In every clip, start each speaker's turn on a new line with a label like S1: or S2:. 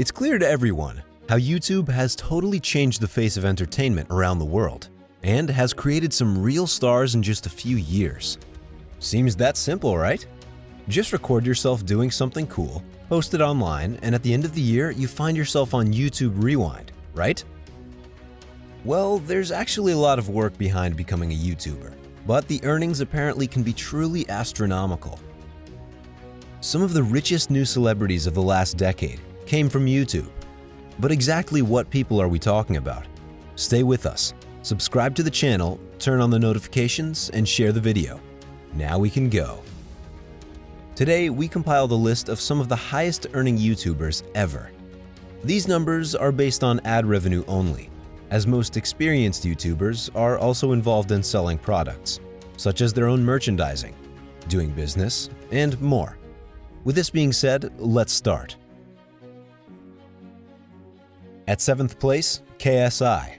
S1: It's clear to everyone how YouTube has totally changed the face of entertainment around the world and has created some real stars in just a few years. Seems that simple, right? Just record yourself doing something cool, post it online, and at the end of the year, you find yourself on YouTube Rewind, right? Well, there's actually a lot of work behind becoming a YouTuber, but the earnings apparently can be truly astronomical. Some of the richest new celebrities of the last decade came from YouTube. But exactly what people are we talking about? Stay with us, subscribe to the channel, turn on the notifications, and share the video. Now we can go. Today, we compiled a list of some of the highest earning YouTubers ever. These numbers are based on ad revenue only, as most experienced YouTubers are also involved in selling products, such as their own merchandising, doing business, and more. With this being said, let's start. At 7th place, KSI.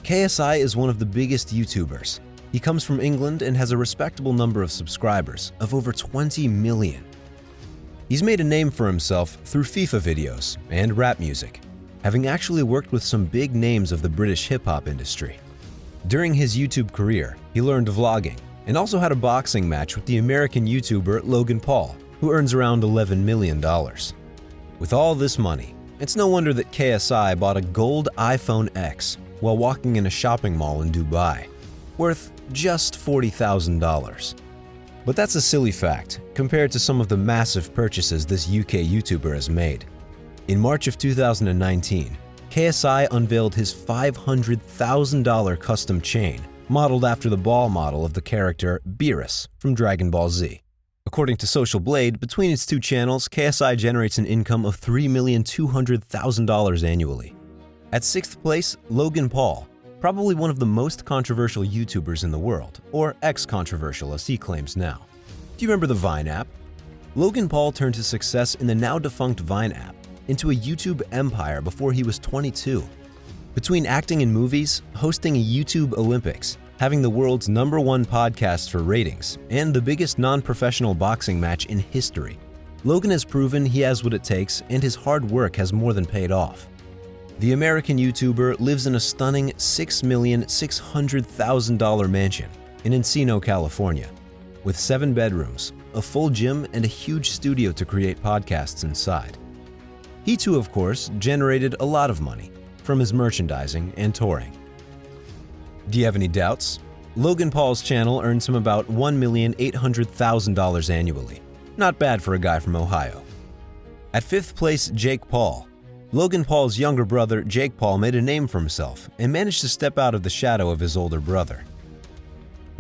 S1: KSI is one of the biggest YouTubers. He comes from England and has a respectable number of subscribers of over 20 million. He's made a name for himself through FIFA videos and rap music, having actually worked with some big names of the British hip-hop industry. During his YouTube career, he learned vlogging and also had a boxing match with the American YouTuber Logan Paul, who earns around $11 million. With all this money, it's no wonder that KSI bought a gold iPhone X while walking in a shopping mall in Dubai, worth just $40,000. But that's a silly fact compared to some of the massive purchases this UK YouTuber has made. In March of 2019, KSI unveiled his $500,000 custom chain, modeled after the ball model of the character Beerus from Dragon Ball Z. According to Social Blade, between its two channels, KSI generates an income of $3,200,000 annually. At 6th place, Logan Paul, probably one of the most controversial YouTubers in the world, or ex-controversial as he claims now. Do you remember the Vine app? Logan Paul turned his success in the now-defunct Vine app into a YouTube empire before he was 22. Between acting in movies, hosting a YouTube Olympics, having the world's #1 podcast for ratings, and the biggest non-professional boxing match in history, Logan has proven he has what it takes and his hard work has more than paid off. The American YouTuber lives in a stunning $6,600,000 mansion in Encino, California, with 7 bedrooms, a full gym, and a huge studio to create podcasts inside. He too, of course, generated a lot of money from his merchandising and touring. Do you have any doubts? Logan Paul's channel earns him about $1,800,000 annually. Not bad for a guy from Ohio. At 5th place, Jake Paul. Logan Paul's younger brother, Jake Paul, made a name for himself and managed to step out of the shadow of his older brother.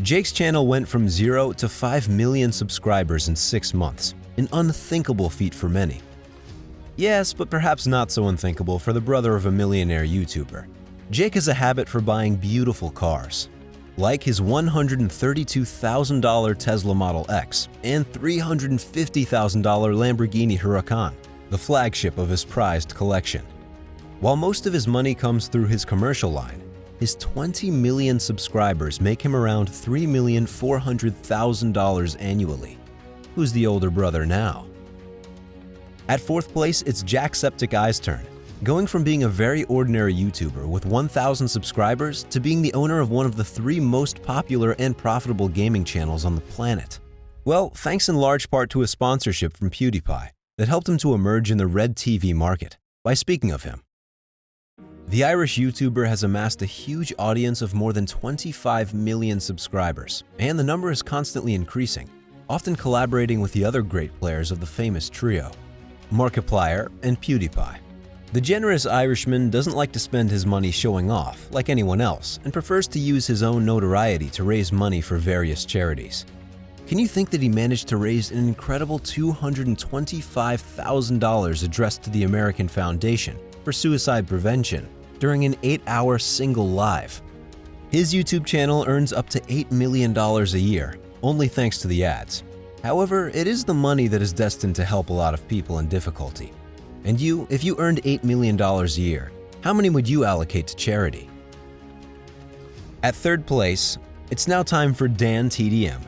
S1: Jake's channel went from 0 to 5 million subscribers in 6 months, an unthinkable feat for many. Yes, but perhaps not so unthinkable for the brother of a millionaire YouTuber. Jake has a habit for buying beautiful cars, like his $132,000 Tesla Model X and $350,000 Lamborghini Huracan, the flagship of his prized collection. While most of his money comes through his commercial line, his 20 million subscribers make him around $3,400,000 annually. Who's the older brother now? At 4th place, it's Jacksepticeye's turn, going from being a very ordinary YouTuber with 1,000 subscribers to being the owner of one of the 3 most popular and profitable gaming channels on the planet. Well, thanks in large part to a sponsorship from PewDiePie that helped him to emerge in the Red TV market. By speaking of him, the Irish YouTuber has amassed a huge audience of more than 25 million subscribers, and the number is constantly increasing, often collaborating with the other great players of the famous trio, Markiplier and PewDiePie. The generous Irishman doesn't like to spend his money showing off like anyone else and prefers to use his own notoriety to raise money for various charities. Can you think that he managed to raise an incredible $225,000 addressed to the American Foundation for Suicide Prevention during an 8-hour single live? His YouTube channel earns up to $8 million a year, only thanks to the ads. However, it is the money that is destined to help a lot of people in difficulty. And you, if you earned $8 million a year, how many would you allocate to charity? At 3rd place, it's now time for DanTDM.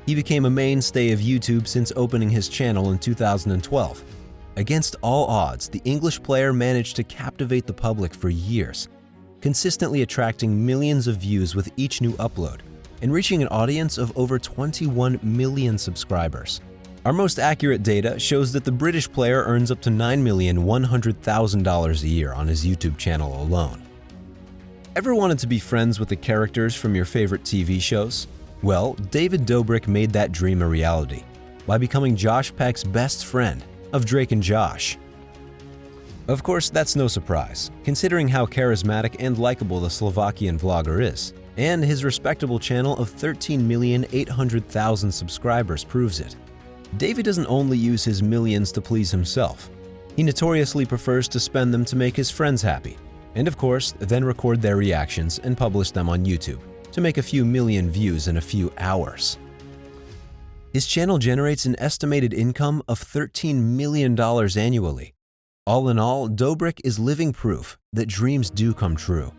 S1: He became a mainstay of YouTube since opening his channel in 2012. Against all odds, the English player managed to captivate the public for years, consistently attracting millions of views with each new upload and reaching an audience of over 21 million subscribers. Our most accurate data shows that the British player earns up to $9,100,000 a year on his YouTube channel alone. Ever wanted to be friends with the characters from your favorite TV shows? Well, David Dobbrik made that dream a reality by becoming Josh Peck's best friend of Drake and Josh. Of course, that's no surprise, considering how charismatic and likable the Slovakian vlogger is, and his respectable channel of 13,800,000 subscribers proves it. David doesn't only use his millions to please himself. He notoriously prefers to spend them to make his friends happy, and of course, then record their reactions and publish them on YouTube to make a few million views in a few hours. His channel generates an estimated income of $13 million annually. All in all, Dobbrik is living proof that dreams do come true.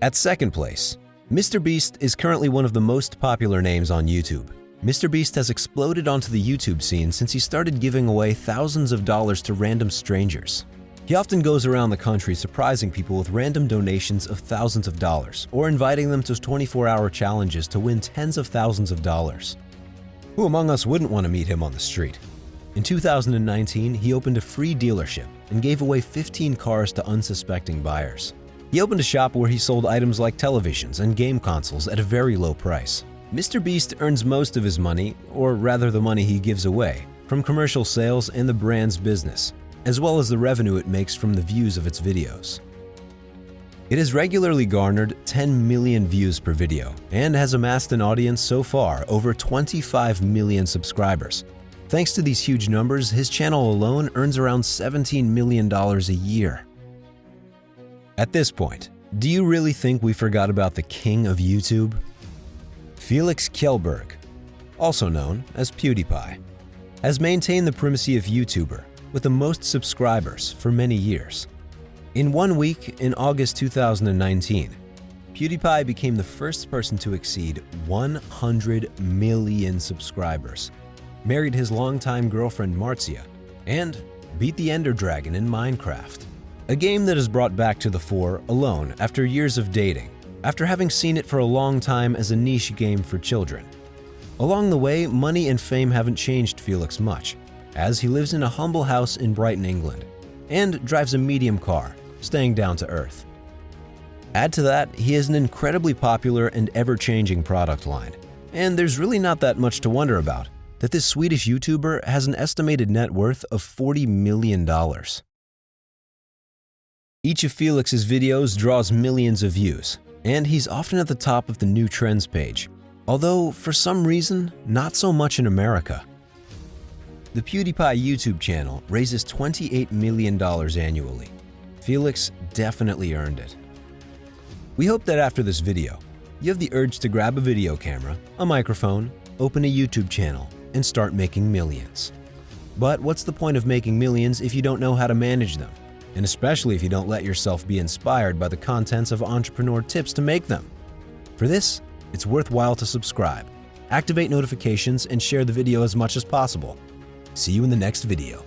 S1: At second place, MrBeast is currently one of the most popular names on YouTube. MrBeast has exploded onto the YouTube scene since he started giving away thousands of dollars to random strangers. He often goes around the country surprising people with random donations of thousands of dollars or inviting them to 24-hour challenges to win tens of thousands of dollars. Who among us wouldn't want to meet him on the street? In 2019, he opened a free dealership and gave away 15 cars to unsuspecting buyers. He opened a shop where he sold items like televisions and game consoles at a very low price. MrBeast earns most of his money, or rather the money he gives away, from commercial sales and the brand's business, as well as the revenue it makes from the views of its videos. It has regularly garnered 10 million views per video and has amassed an audience so far over 25 million subscribers. Thanks to these huge numbers, his channel alone earns around $17 million a year. At this point, do you really think we forgot about the king of YouTube? Felix Kjellberg, also known as PewDiePie, has maintained the primacy of YouTuber with the most subscribers for many years. In 1 week, in August 2019, PewDiePie became the first person to exceed 100 million subscribers, married his longtime girlfriend Marcia, and beat the Ender Dragon in Minecraft, a game that is brought back to the fore alone after years of dating, after having seen it for a long time as a niche game for children. Along the way, money and fame haven't changed Felix much, as he lives in a humble house in Brighton, England, and drives a medium car, staying down to earth. Add to that, he has an incredibly popular and ever-changing product line, and there's really not that much to wonder about that this Swedish YouTuber has an estimated net worth of $40 million. Each of Felix's videos draws millions of views, and he's often at the top of the new trends page, although for some reason, not so much in America. The PewDiePie YouTube channel raises $28 million annually. Felix definitely earned it. We hope that after this video, you have the urge to grab a video camera, a microphone, open a YouTube channel, and start making millions. But what's the point of making millions if you don't know how to manage them? And especially if you don't let yourself be inspired by the contents of entrepreneur tips to make them. For this, it's worthwhile to subscribe, activate notifications, and share the video as much as possible. See you in the next video.